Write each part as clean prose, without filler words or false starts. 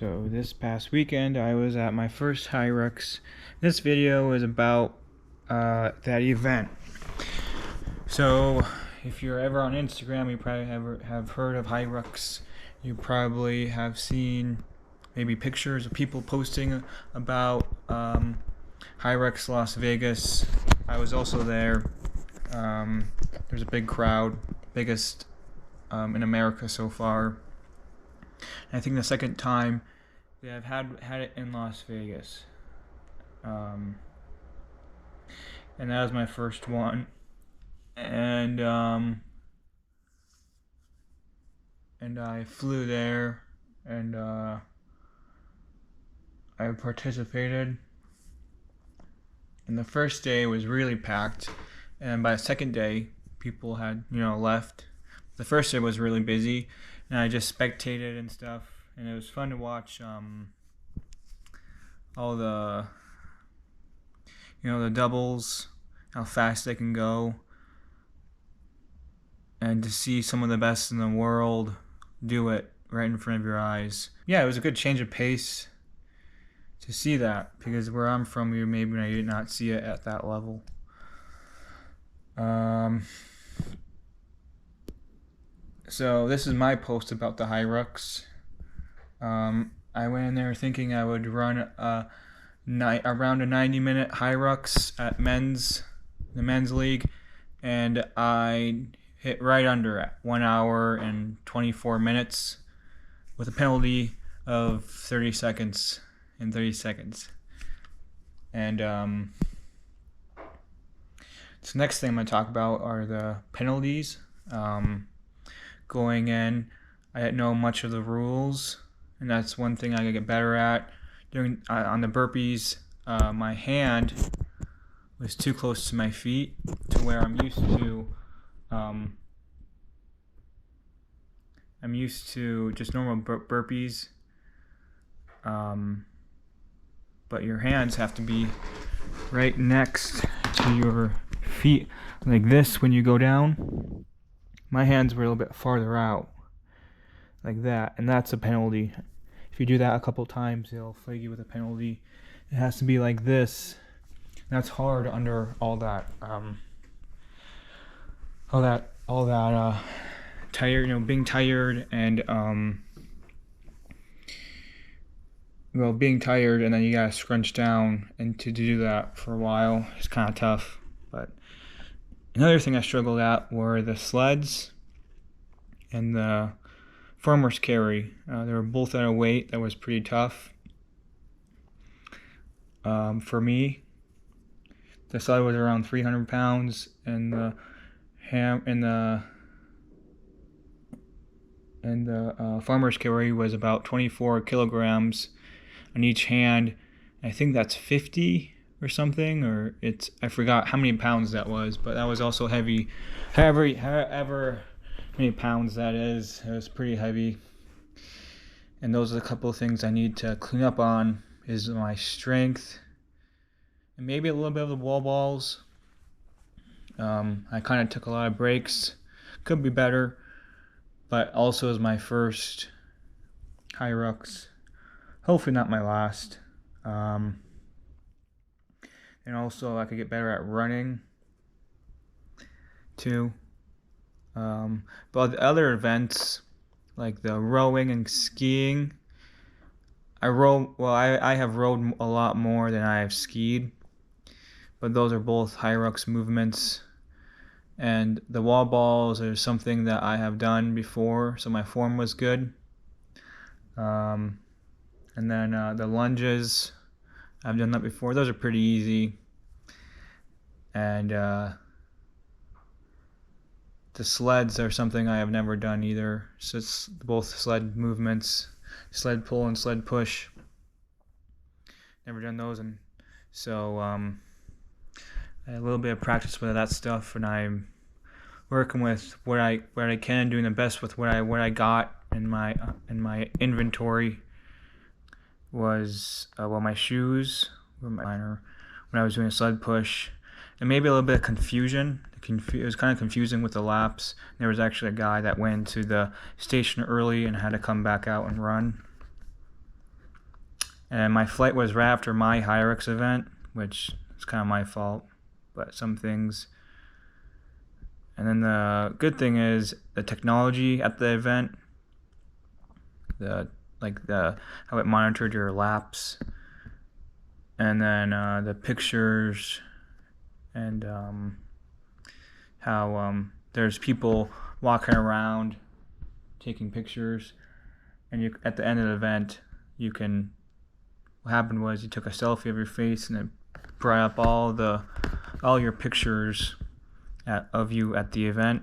So this past weekend I was at my first Hyrox. This video is about that event. So if you're ever on Instagram, you probably have heard of Hyrox. You probably have seen maybe pictures of people posting about Hyrox Las Vegas. I was also there. There's a big crowd, biggest in America so far. And I think the second time that I've had it in Las Vegas. And that was my first one. And I flew there and I participated. And the first day was really packed, and by the second day people had left. The first day was really busy, and I just spectated and stuff, and it was fun to watch all the the doubles, how fast they can go, and to see some of the best in the world do it right in front of your eyes. Yeah, it was a good change of pace to see that, because where I'm from, maybe I did not see it at that level. So this is my post about the Hyrox. I went in there thinking I would run around a 90-minute Hyrox at the men's league, and I hit right under at 1 hour and 24 minutes with a penalty of 30 seconds. And so next thing I'm going to talk about are the penalties. Going in, I didn't know much of the rules, and that's one thing I gotta get better at. Doing on the burpees, my hand was too close to my feet to where I'm used to just normal burpees. But your hands have to be right next to your feet, like this when you go down. My hands were a little bit farther out, like that, and that's a penalty. If you do that a couple times, they'll flag you with a penalty. It has to be like this. That's hard under all that tired, being tired and being tired, and then you gotta scrunch down, and to do that for a while is kind of tough. But another thing I struggled at were the sleds and the farmer's carry. They were both at a weight that was pretty tough. For me, the sled was around 300 pounds, and the farmer's carry was about 24 kilograms on each hand. I think that's 50 or something, or I forgot how many pounds that was, but that was also heavy. However many pounds that is, it was pretty heavy. And those are the couple of things I need to clean up on, is my strength and maybe a little bit of the wall balls. I kind of took a lot of breaks, could be better, but also is my first Hyrox, hopefully not my last. And also I could get better at running too. But the other events, like the rowing and skiing, I have rowed a lot more than I have skied, but those are both Hyrox movements. And the wall balls are something that I have done before, so my form was good. And then the lunges, I've done that before. Those are pretty easy. And the sleds are something I have never done either. So it's both sled movements, sled pull and sled push. Never done those, and so I had a little bit of practice with that stuff, and I'm working with what I can, doing the best with what I got in my inventory. Was my shoes were minor when I was doing a sled push, and maybe a little bit of confusion. It was kind of confusing with the laps. There was actually a guy that went to the station early and had to come back out and run. And my flight was right after my Hyrox event, which is kind of my fault, but some things. And then the good thing is the technology at the event, how it monitored your laps, and then the pictures, and how there's people walking around taking pictures, and you at the end of the event you can. What happened was you took a selfie of your face and it brought up all your pictures of you at the event,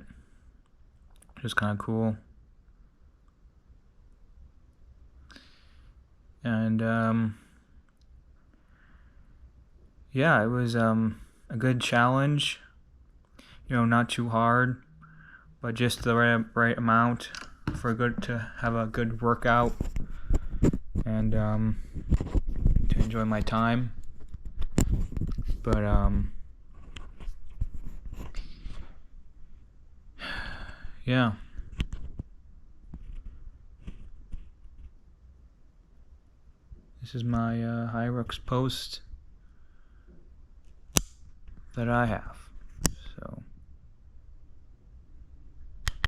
which was kind of cool. And yeah, it was a good challenge. Not too hard, but just the right amount to have a good workout and to enjoy my time. But yeah. This is my Hyrox post that I have. So